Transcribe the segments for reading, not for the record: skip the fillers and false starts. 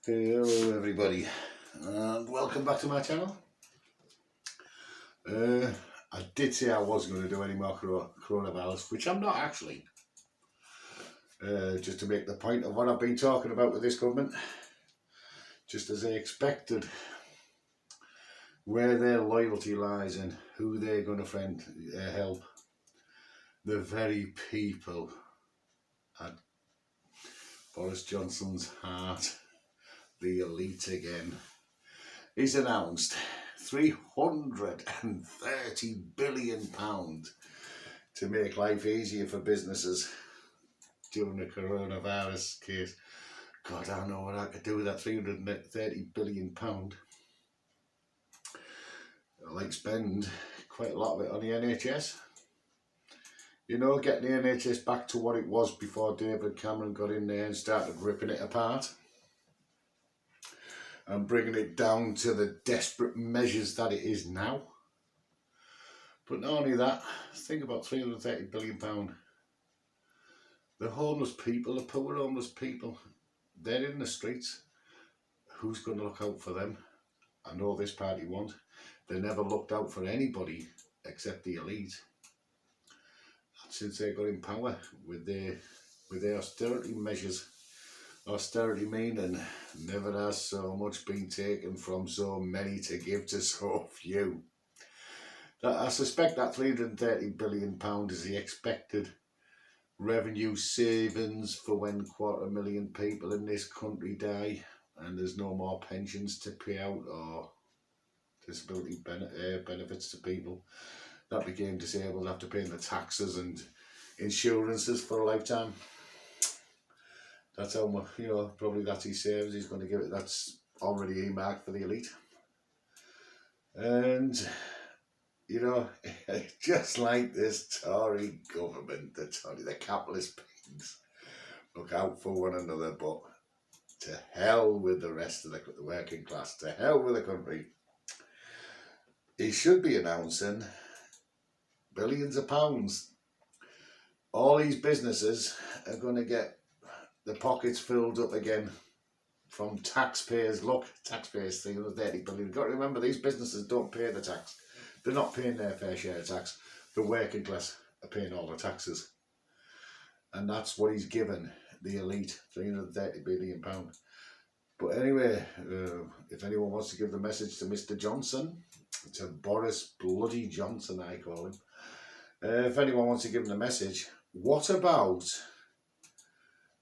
Hello everybody and welcome back to my channel. I did say I wasn't going to do any more coronavirus, which I'm not actually. Just to make the point of what I've been talking about with this government, just as I expected, where their loyalty lies and who they're going to help. The very people at Boris Johnson's heart, the elite again. He's announced £330 billion to make life easier for businesses during the coronavirus case. God, I don't know what I could do with that £330 billion. I like spend quite a lot of it on the NHS. You know, getting the NHS back to what it was before David Cameron got in there and started ripping it apart and bringing it down to the desperate measures that it is now. But not only that, think about £330 billion. The homeless people, the poor homeless people, they're in the streets. Who's going to look out for them? I know this party won't. They never looked out for anybody except the elite. Since they got in power with their austerity measures. Austerity meaning never has so much been taken from so many to give to so few. I suspect that £330 billion is the expected revenue savings for when 250,000 people in this country die and there's no more pensions to pay out or disability benefits to people that became disabled after paying the taxes and insurances for a lifetime. That's how much, you know, probably that's his savings he's going to give it. That's already earmarked for the elite. And, you know, just like this Tory government, the capitalist pigs look out for one another, but to hell with the rest of the working class, to hell with the country. He should be announcing billions of pounds. All these businesses are going to get the pockets filled up again from taxpayers. Look, taxpayers £330 billion. You've got to remember, these businesses don't pay the tax. They're not paying their fair share of tax. The working class are paying all the taxes. And that's what he's given the elite, £330 billion. But anyway, if anyone wants to give the message to Mr. Johnson, to Boris Bloody Johnson I call him, if anyone wants to give him the message, what about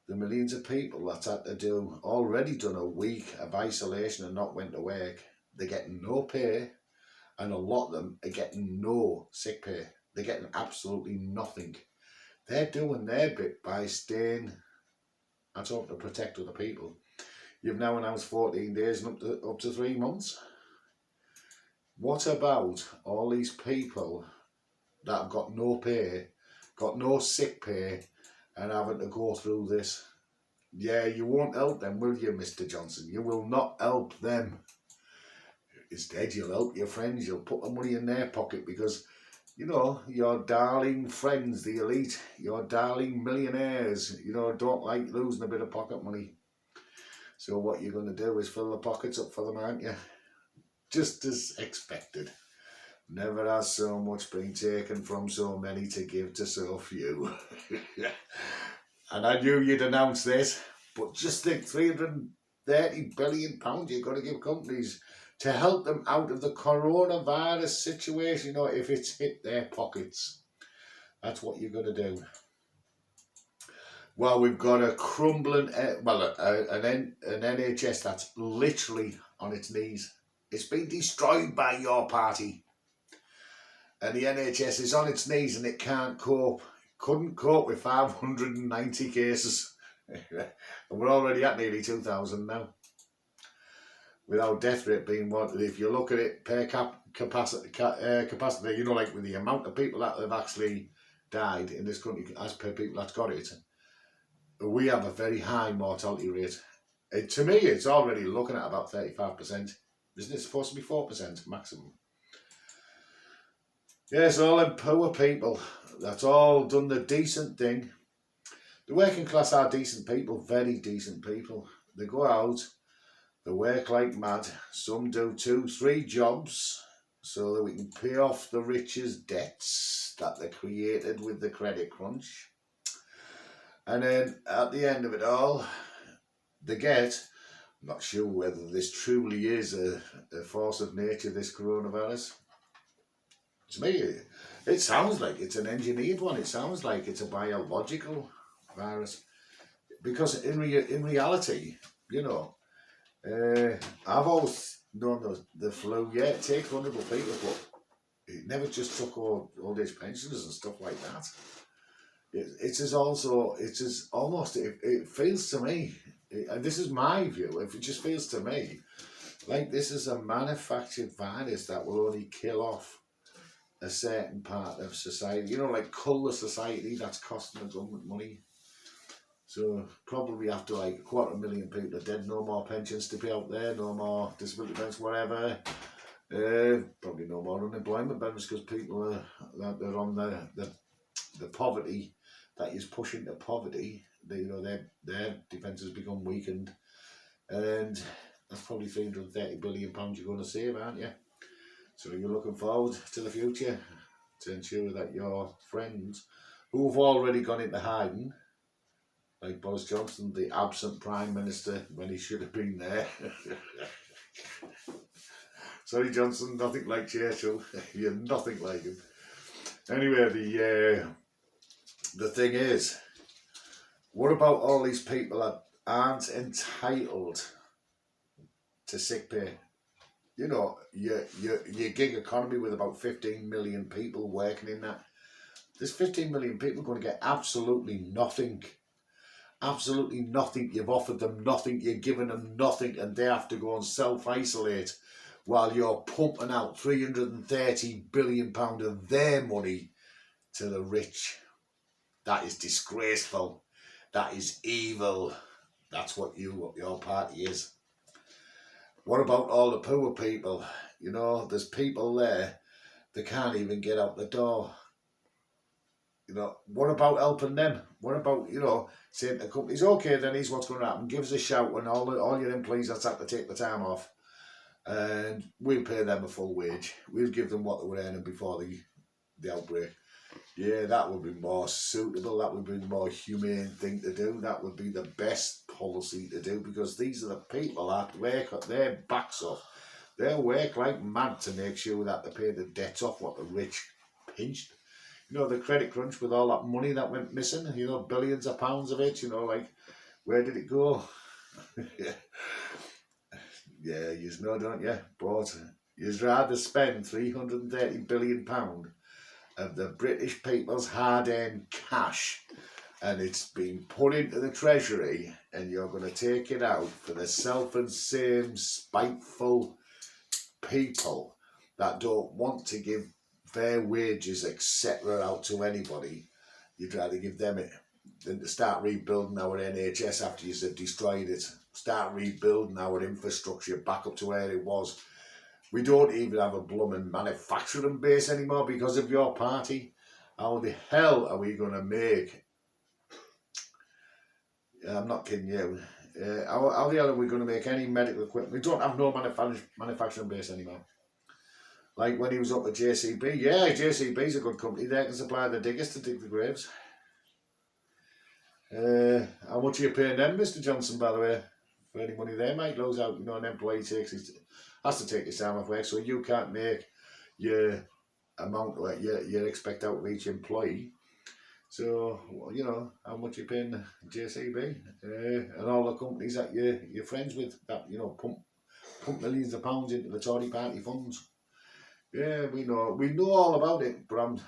the millions of people that had to already done a week of isolation and not went to work? They're getting no pay, and a lot of them are getting no sick pay. They're getting absolutely nothing. They're doing their bit by staying at home to protect other people. You've now announced 14 days and up to 3 months. What about all these people that have got no pay, got no sick pay, and having to go through this? Yeah, you won't help them, will you, Mr. Johnson? You will not help them. Instead, you'll help your friends. You'll put the money in their pocket because, you know, your darling friends, the elite, your darling millionaires, you know, don't like losing a bit of pocket money. So what you're going to do is fill the pockets up for them, aren't you? Just as expected. Never has so much been taken from so many to give to so few. And I knew you'd announce this, but just think, £330 billion you're going to give companies to help them out of the coronavirus situation, you know, if it's hit their pockets. That's what you're going to do. Well, we've got a crumbling, an NHS that's literally on its knees. It's been destroyed by your party. And the NHS is on its knees and it can't cope. Couldn't cope with 590 cases. And we're already at nearly 2,000 now. Without death rate being what, if you look at it per capacity, you know, like with the amount of people that have actually died in this country as per people that's got it, we have a very high mortality rate. To me, it's already looking at about 35%. Isn't it supposed to be 4% maximum? Yes, all them poor people, that's all done the decent thing. The working class are decent people, very decent people. They go out They work like mad. Some do 2, 3 jobs so that we can pay off the rich's debts that they created with the credit crunch. And then at the end of it all, they get, I'm not sure whether this truly is a force of nature, this coronavirus. To me, it sounds like it's an engineered one. It sounds like it's a biological virus. Because in reality, you know, I've always known the flu, yeah, it takes vulnerable people, but it never just took old age pensioners and stuff like that. It feels to me, and this is my view, if it just feels to me like this is a manufactured virus that will only kill off a certain part of society, you know, like cull the society that's costing the government money. So probably after like 250,000 people are dead, no more pensions to pay out there, no more disability benefits, whatever. Probably no more unemployment benefits because people they're on the poverty that is pushing to poverty. Their defences become weakened, and that's probably £330 billion you're going to save, aren't you? So you're looking forward to the future to ensure that your friends who've already gone into hiding, like Boris Johnson, the absent Prime Minister when he should have been there. Sorry, Johnson, nothing like Churchill. You're nothing like him. Anyway, the thing is, what about all these people that aren't entitled to sick pay? You know, your gig economy with about 15 million people working in that. There's 15 million people going to get absolutely nothing. Absolutely nothing. You've offered them nothing, you're giving them nothing, and they have to go and self-isolate while you're pumping out £330 billion of their money to the rich. That is disgraceful. That is evil. That's what your party is. What about all the poor people? You know, there's people there, they can't even get out the door. You know, what about helping them? What about, you know, saying to companies, okay, then here's what's going to happen. Give us a shout when all your employees have to take the time off, and we'll pay them a full wage. We'll give them what they were earning before the outbreak. Yeah, that would be more suitable. That would be the more humane thing to do. That would be the best policy to do, because these are the people that work their backs off. They work like mad to make sure that they pay the debts off what the rich pinched. You know, the credit crunch with all that money that went missing, you know, billions of pounds of it, you know, like, where did it go? Yeah, you know, don't you? But you'd rather spend £330 billion of the British people's hard-earned cash, and it's been put into the treasury, and you're going to take it out for the self and same spiteful people that don't want to give their wages, etc., out to anybody. You'd rather give them it than to start rebuilding our NHS after you've destroyed it. Start rebuilding our infrastructure back up to where it was. We don't even have a blooming manufacturing base anymore because of your party. How the hell are we going to make... I'm not kidding you. How the hell are we going to make any medical equipment? We don't have no manufacturing base anymore. Like when he was up at JCB. Yeah, JCB's a good company. They can supply the diggers to dig the graves. How much are you paying them, Mr. Johnson, by the way? For any money they might lose out. You know, an employee has to take his time off work, so you can't make your amount what you expect out of each employee. So, you know, how much you paying JCB and all the companies that you're friends with that, you know, pump millions of pounds into the Tory party funds. Yeah, we know all about it, but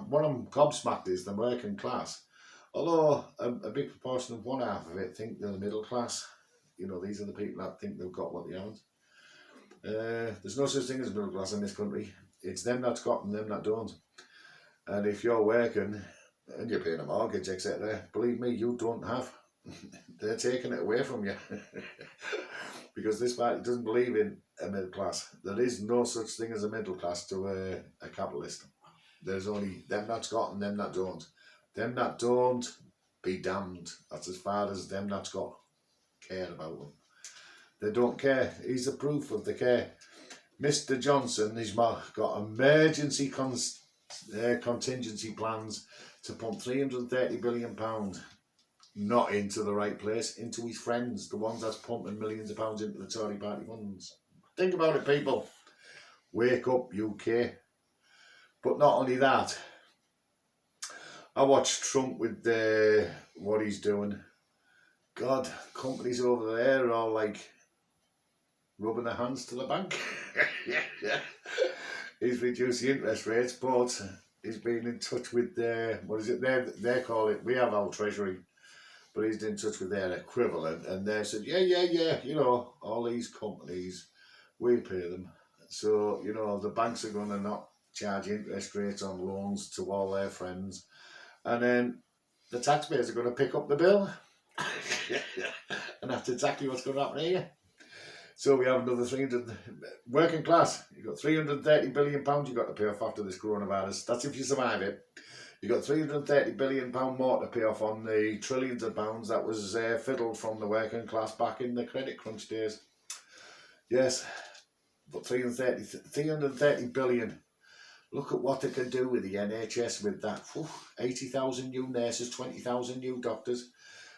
what I'm gobsmacked is the working class. Although a big proportion of one half of it think they're the middle class. You know, these are the people that think they've got what they haven't. There's no such thing as middle class in this country. It's them that's got and them that don't. And if you're working and you're paying a mortgage, etc., believe me, you don't have. They're taking it away from you. Because this party doesn't believe in a middle class. There is no such thing as a middle class to a capitalist. There's only them that's got and them that don't. Them that don't, be damned. That's as far as them that's got care about them. They don't care. He's the proof of the care. Mr. Johnson, he's got emergency contingency plans to pump £330 billion, not into the right place, into his friends, the ones that's pumping millions of pounds into the Tory party funds. Think about it, people. Wake up, UK. But not only that, I watched Trump with what he's doing. God, companies over there are all like rubbing their hands to the bank. He's reduced the interest rates, but he's been in touch with what is it? They call it. We have our treasury, but he's in touch with their equivalent, and they said, yeah. You know, all these companies, we pay them. So you know, the banks are going to not charge interest rates on loans to all their friends, and then the taxpayers are going to pick up the bill. And that's exactly what's going to happen here. So we have another 300 working class. You've got £330 billion you've got to pay off after this coronavirus. That's if you survive it. You've got £330 billion more to pay off on the trillions of pounds that was fiddled from the working class back in the credit crunch days. Yes, but £330 billion. Look at what they can do with the NHS with that. 80,000 new nurses, 20,000 new doctors.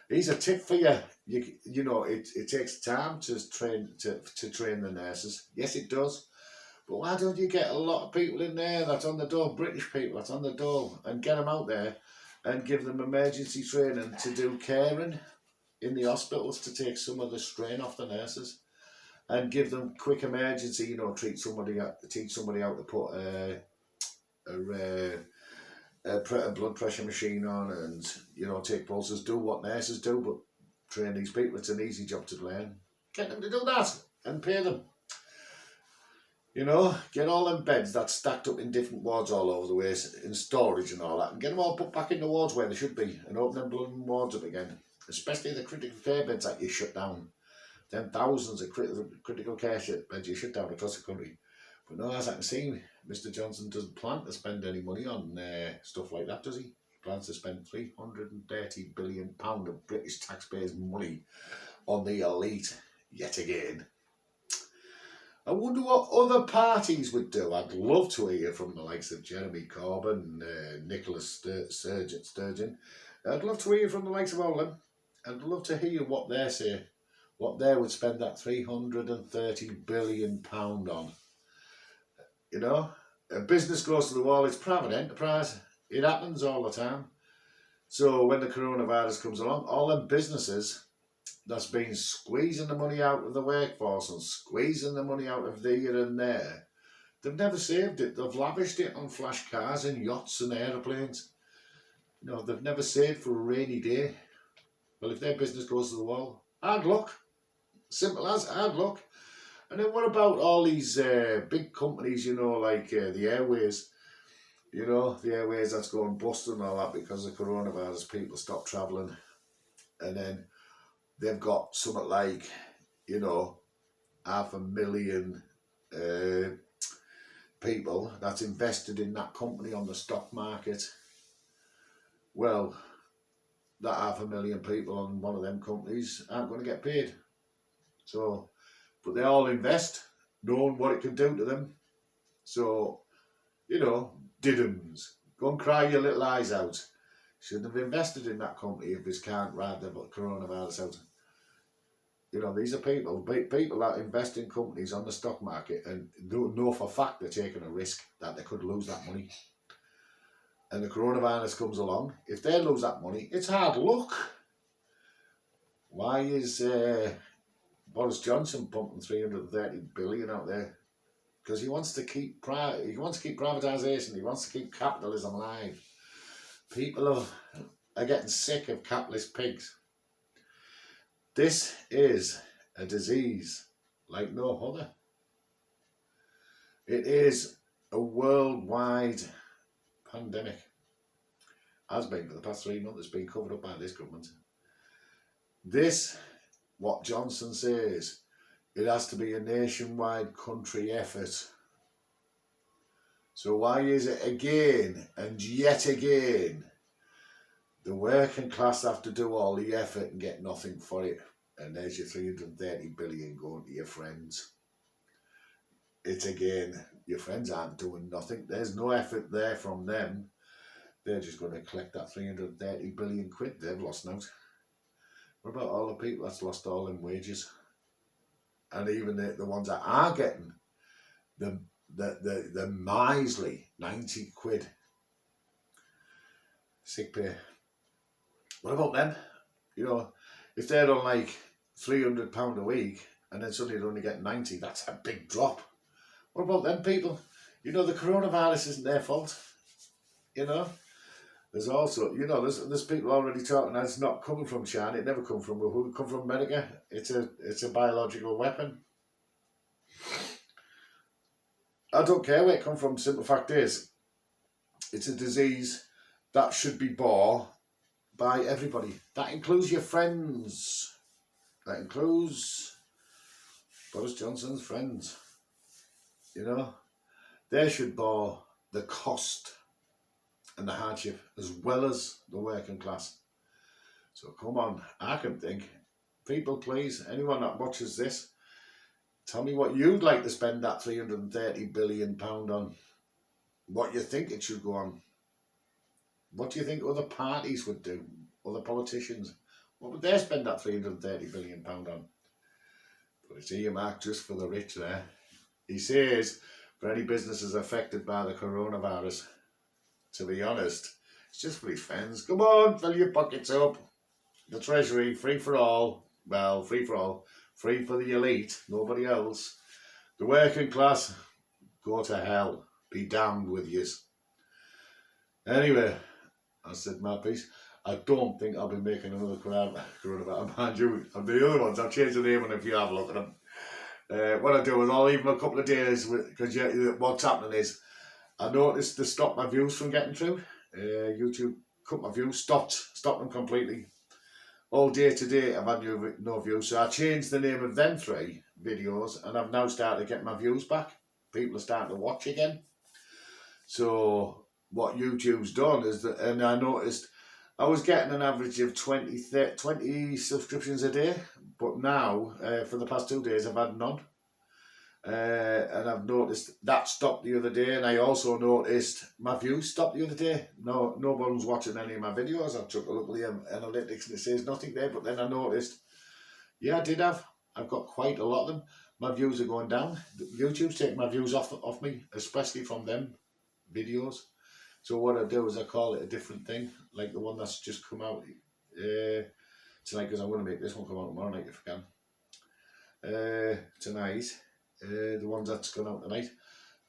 Here's a tip for you. You know, it takes time to train the nurses. Yes, it does. But why don't you get a lot of people in there that's on the door, British people that's on the door, and get them out there and give them emergency training to do caring in the hospitals to take some of the strain off the nurses, and give them quick emergency, you know, teach somebody how to put a blood pressure machine on, and you know, take pulses, do what nurses do, but train these people. It's an easy job to learn. Get them to do that and pay them. You know, get all them beds that's stacked up in different wards all over the way in storage and all that, and get them all put back in the wards where they should be, and open them bloody wards up again. Especially the critical care beds that you shut down. Then thousands of critical care beds you shut down across the country. But no, as I can see, Mr. Johnson doesn't plan to spend any money on stuff like that, does he? He plans to spend £330 billion of British taxpayers' money on the elite yet again. I wonder what other parties would do. I'd love to hear from the likes of Jeremy Corbyn, Nicola Sturgeon. I'd love to hear from the likes of all of them. I'd love to hear what they say, what they would spend that £330 billion on. You know, a business goes to the wall, it's private enterprise. It happens all the time. So when the coronavirus comes along, all them businesses that's been squeezing the money out of the workforce and squeezing the money out of here and there, they've never saved it. They've lavished it on flash cars and yachts and aeroplanes. You know, they've never saved for a rainy day. Well, if their business goes to the wall, hard luck. Simple as hard luck. And then what about all these big companies, you know, like the Airways, you know, the Airways that's going bust and all that because of coronavirus, people stop travelling. And then they've got something like, you know, 500,000 people that's invested in that company on the stock market. Well, that 500,000 people on one of them companies aren't going to get paid. So, but they all invest, knowing what it can do to them. So, you know, diddums. Go and cry your little eyes out. Shouldn't have invested in that company if this can't ride the coronavirus out. You know, these are people that invest in companies on the stock market and know for a fact they're taking a risk that they could lose that money. And the coronavirus comes along. If they lose that money, it's hard luck. Why is Boris Johnson pumping 330 billion out there? Because he wants to keep privatisation. He wants to keep capitalism alive. People are getting sick of capitalist pigs. This is a disease like no other. It is a worldwide pandemic. Has been for the past 3 months. It's been covered up by this government. This, what Johnson says, it has to be a nationwide country effort. So why is it again and yet again the working class have to do all the effort and get nothing for it? And there's your 330 billion going to your friends. It's again, your friends aren't doing nothing. There's no effort there from them. They're just going to collect that 330 billion quid they've lost now. What about all the people that's lost all in wages? And even the ones that are getting the miserly 90 quid sick pay. What about them? You know, if they're on like £300 a week and then suddenly they only get 90, that's a big drop. What about them people? You know, the coronavirus isn't their fault. You know, there's also, you know, there's people already talking that it's not coming from China. It never come from Wuhan. It come from America. It's a biological weapon. I don't care where it comes from. Simple fact is, it's a disease that should be bore by everybody. That includes your friends. That includes Boris Johnson's friends. You know, they should bear the cost and the hardship as well as the working class. So come on, I can think. People, please, anyone that watches this, tell me what you'd like to spend that £330 billion on. What you think it should go on. What do you think other parties would do? Other politicians? What would they spend that £330 billion on? But it's earmarked just for the rich there. He says, for any businesses affected by the coronavirus, to be honest, it's just for his friends. Come on, fill your pockets up. The Treasury, free for all. Well, free for all. Free for the elite, nobody else. The working class, go to hell. Be damned with yous. Anyway, I said my piece. I don't think I'll be making another coronavirus. Mind you, the other ones, I've changed the name, and if you have a look at them. What I do is I'll leave them a couple of days, because what's happening is, I noticed they stopped my views from getting through. YouTube cut my views, stopped them completely. All day today I've had no views, so I changed the name of them 3 videos, and I've now started to get my views back. People are starting to watch again. So what YouTube's done is that, and I noticed I was getting an average of 20 subscriptions a day, but now for the past 2 days I've had none. And I've noticed that stopped the other day, and I also noticed my views stopped the other day. No one's watching any of my videos. I've took a look at the analytics and it says nothing there, but then I noticed, yeah, I've got quite a lot of them. My views are going down. YouTube's taking my views off me, especially from them videos. So what I do is I call it a different thing, like the one that's just come out tonight, because I'm going to make this one come out tomorrow night if I can. Tonight. The ones that's gone out tonight,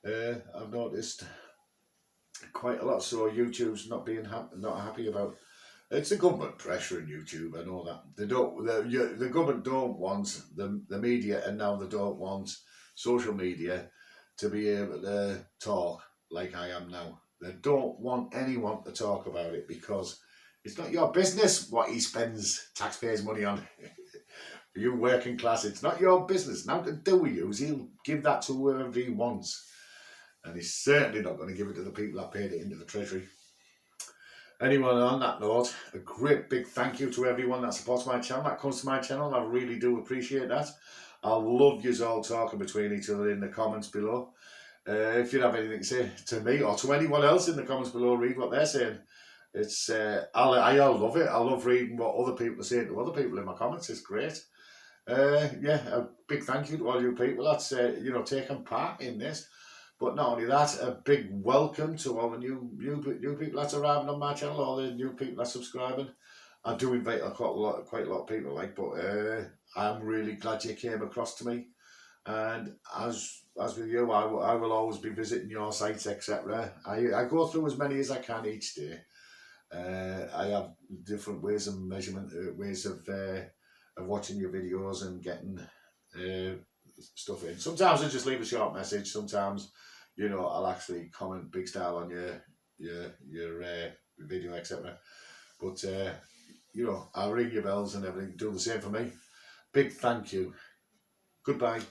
I've noticed quite a lot. So YouTube's not happy about. It's the government pressuring YouTube. I know that they don't. The government don't want the media, and now they don't want social media to be able to talk like I am now. They don't want anyone to talk about it because it's not your business what he spends taxpayers' money on. You working class, it's not your business. Now to do with you, he'll give that to whoever he wants. And he's certainly not going to give it to the people that paid it into the Treasury. Anyway, on that note, a great big thank you to everyone that supports my channel, that comes to my channel. I really do appreciate that. I love yous all talking between each other in the comments below. If you have anything to say to me or to anyone else in the comments below, read what they're saying. It's I love it. I love reading what other people are saying to other people in my comments. It's great. Yeah, a big thank you to all you people that's taking part in this. But not only that, a big welcome to all the new people that's arriving on my channel, all the new people that's subscribing. I do invite quite a lot of people, but I'm really glad you came across to me. And as with you, I will always be visiting your sites, etc. I go through as many as I can each day. I have different ways of measurement, ways of watching your videos and getting stuff in. Sometimes I just leave a short message. Sometimes, I'll actually comment big style on your video, etc. But I'll ring your bells and everything. Do the same for me. Big thank you. Goodbye.